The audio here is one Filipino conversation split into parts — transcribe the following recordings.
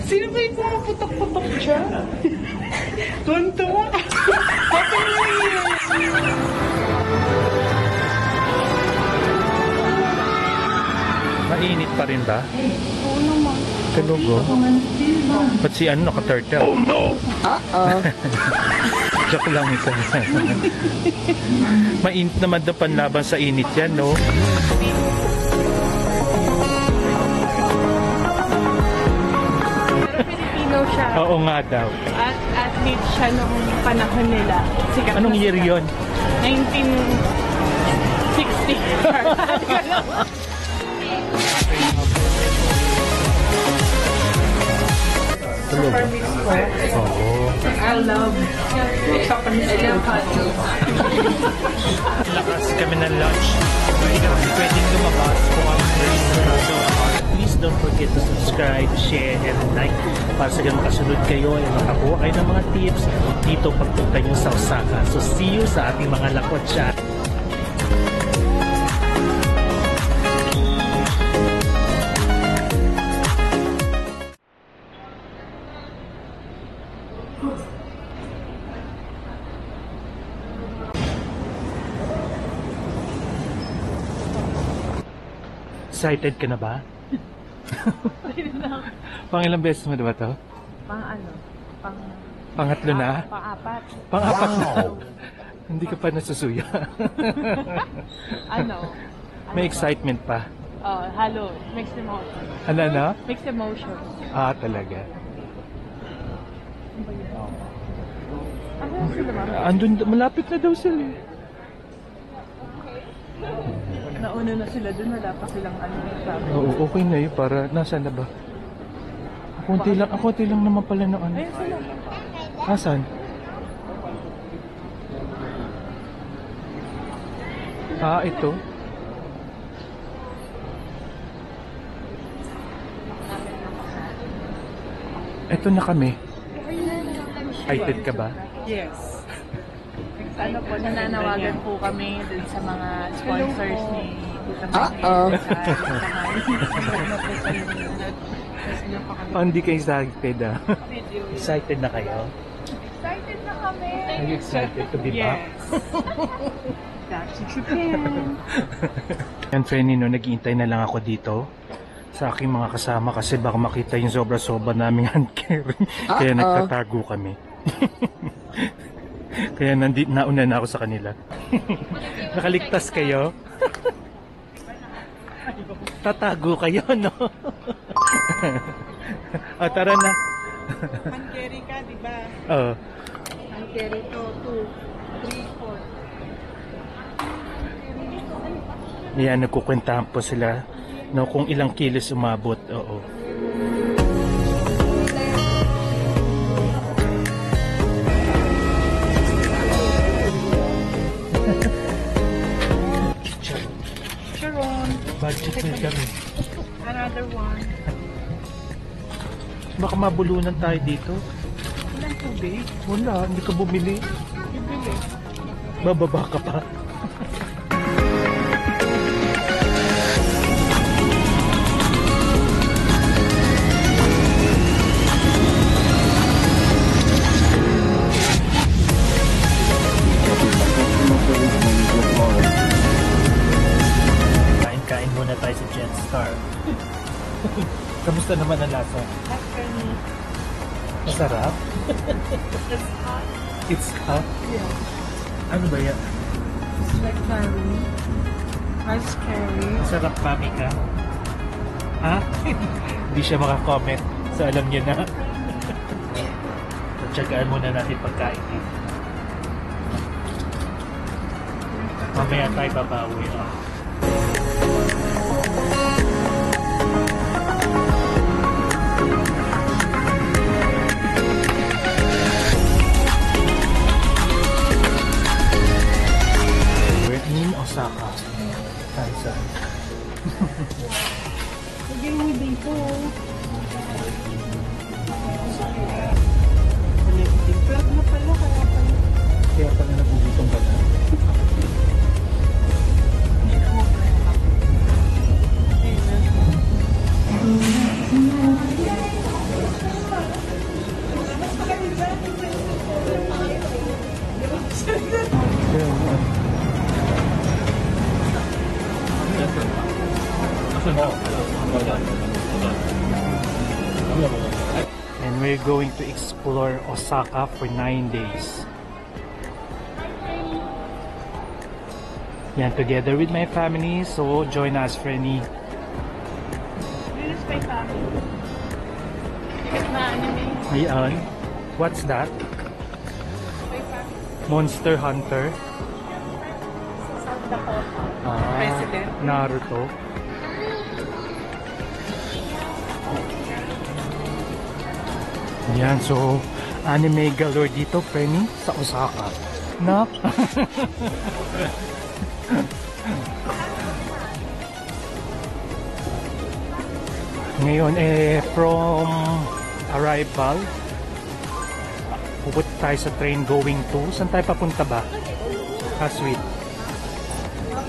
Sino ba yung pumaputok-putok siya? Tuwan-tuwa. Happy New Year! Mainit pa rin ba? Oo naman. Kalugo. Ba't si ano naka-turtle? Oh no! Joke lang ito. Mainit naman daw panlaban sa init yan, no? Pero Filipino siya. Oo nga daw. At athlete siya noong panahon nila. Sikat Anong na year sikat. yun? 1960. Japanese food. Oo. I love Japanese food. Lakas kami ng lunch. Hindi ka kasi pwedeng lumabas kung ang first so, please don't forget to subscribe, share, and like para sa ganun kasunod kayo ay makakuha kayo ng mga tips dito pagpunta nyo sa Osaka. So see you sa ating mga lakotsa. Excited ka na ba? Pangilang beses mo diba to? Pang ano? Pangatlo na? Pang-apat. Pang-apat na? Hindi ka pa nasusuya. Ano? May excitement pa. Oh, halo. Mixed emotion. Ano na? Mixed emotion. Ah, talaga. Ano sila ba? Andun, malapit na daw sila. Nauna na sila dun, wala pa silang ano sabi. Oo, okay na yun para, nasaan na ba? Konti lang naman pala ng ano. Ayun sila. Asan? Ah, ito. Ito na kami. Excited ka ba? Yes. Ano po, nananawagan po kami dun sa mga sponsors ni Oh, hindi kayo excited ah. Excited na kayo? Excited na kami. Are you excited to be back? Yes. Back to Japan. Yan, Frenny, no, nag-iintay na lang ako dito sa aking mga kasama kasi baka makita yung sobra-sobra naming hand carry. Kaya nagtatago kami. Kaya nauna na ako sa kanila. Nakaligtas kayo? Tatago kayo, no? O, tara na. Hand carry ka, di ba? Oo. Hand carry to 2, 3, 4. Yan, nagkukwentahan po sila, no, kung ilang kilos umabot. Oo. Budget na kami. Another one. Baka mabulunan tayo dito. Walang tubig. Wala, hindi ka bumili. Bibili. Bababa ka pa. Kain muna tayo sa Jetstar. Kamusta naman ang lasa? Masarap? It's hot. It's hot? Yeah. Ano ba yan? It's like curry. Rice curry. Masarap pa, Mika? Ha? Hindi siya makakomment. So alam niyo na. Tsagaan muna natin pagkain dito. Mamaya tayo babawi. In Osaka. Kansai. Sige mo dito. Flat na pala, Kaya pala nagugutom ka na. And we're going to explore Osaka for 9 days. Yan, together with my family. So, join us, Frenny. This is my family. Ticket na anime. Ayan. What's that? My family. Monster Hunter. South Dakota. President. Naruto. Yan, so anime galore dito, Frenny, sa Osaka. No? Ngayon, from arrival, pupunta tayo sa train going to, saan tayo papunta ba? Sweet.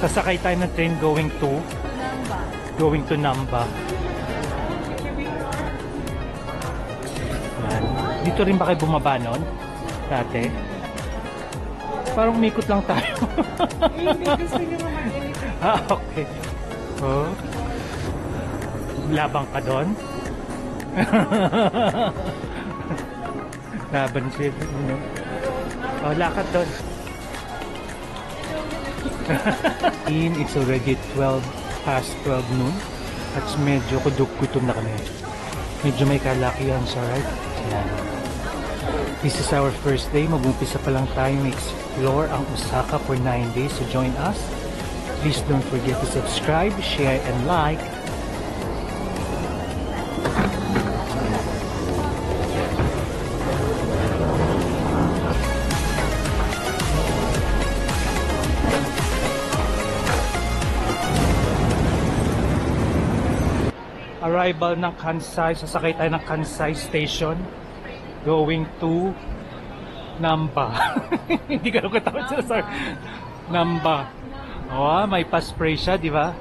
Sasakay tayo ng train going to Namba. Yan. Dito rin ba kayo bumaba nun? Dati? Parang umikot lang tayo. Hindi, gusto nyo mag-elite. Okay. Oh. Labang ka doon? Laban siya. Oh, lakad doon. It's already 12 past 12 noon. At medyo kuduk-kutom na kami. Medyo may kalakihan siya, right? Yan. This is our first day. Mag-umpisa pa lang tayo explore ang Osaka for 9 days. So join us. Please don't forget to subscribe, share, and like. Arrival ng Kansai. Sasakay tayo ng Kansai Station. Going to Namba. Hindi ka nung katawad sila, sir. Namba. Oh, may pa-spray siya, di ba?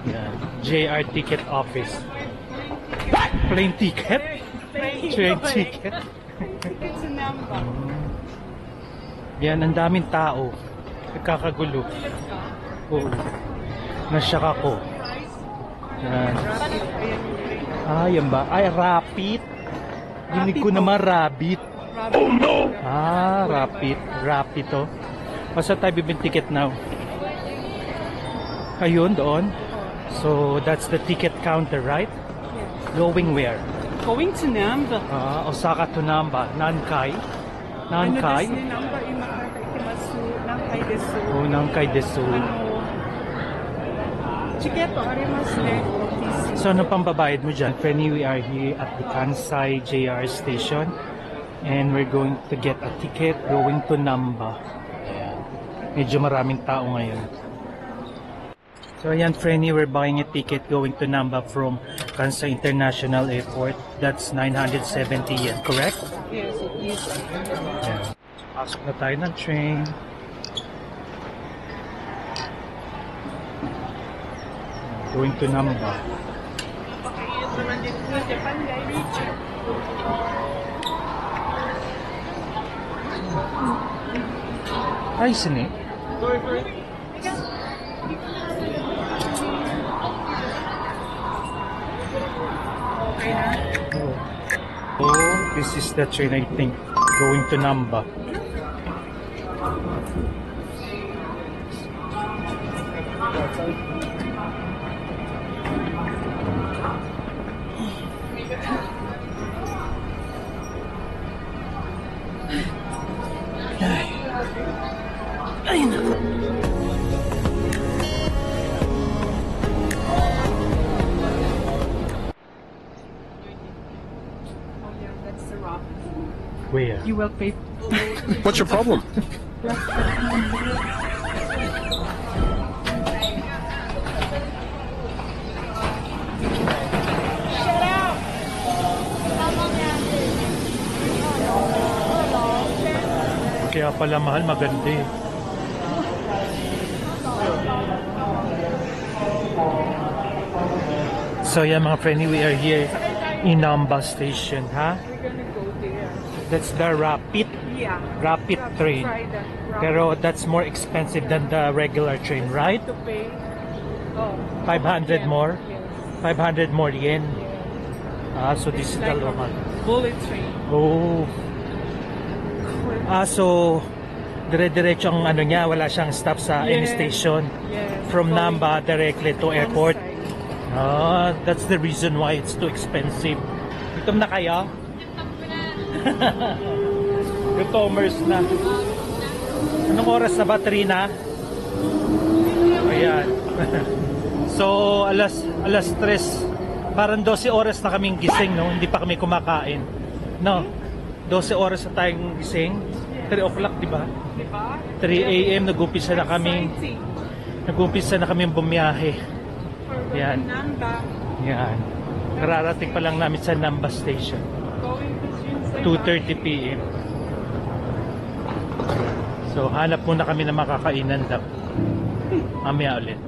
Yan. JR ticket office. Plane ticket? Train ticket? Ticket sa Namba. Yan, ang daming tao. Nagkakagulo. Oo. Nasyak ako. Yan. Ah, yan ba? Ay, rapid. Dinig ko naman rabbit. Oh no! Ah, rapid. Rapid to. Basta tayo bibili ticket now. Ayun, doon. So, that's the ticket counter, right? Going where? Going to Namba. Ah, Osaka to Namba. Nankai. Nankai? Ano Namba imakata ikimasu. Nankai desu. Oh, Nankai desu. Chiketo arimasu ne. So, ano pang babayad mo dyan? Frenny, we are here at the Kansai JR station. And we're going to get a ticket going to Namba. Ayan. Medyo maraming tao ngayon. So, ayan, Frenny, we're buying a ticket going to Namba from Kansai International Airport. That's 970 yen, correct? Yes, it is. Ayan. Pasok na tayo ng train. Going to Namba. Ay, sini. Oh, this is the train, I think, going to Namba. Ay, naku. That's the rock. Where? You will pay. What's your problem? Kaya pala mahal, maganda eh. So yeah, mga friendly, we are here in Namba Station, ha? We're gonna go there. That's the rapid Yeah. rapid Have to train. try that. Pero that's more expensive than the regular train, right? To pay. Oh. 500 yen. more? Yes. 500 more yen. So this is the local. Bullet train. Oh. So dire-diretso ang ano niya, wala siyang stop sa any Yes. station. Yes. From Going Namba directly to on airport. site. That's the reason why it's too expensive. Gutom na kayo? Gutomers na. Anong oras na ba? 3 na? Ayan. So, alas 3. Parang 12 oras na kaming gising, no? Hindi pa kami kumakain. No? 12 oras na tayong gising. 3 o'clock, di ba? Diba? 3 a.m. nag-umpisa na kami. Exciting. Nag-umpisa na kami bumiyahe. For Yan. Namba. Yan. Kararating pa lang namin sa Namba Station. Going to 2:30 p.m. So, hanap muna kami ng makakainan daw. Mamaya ulit.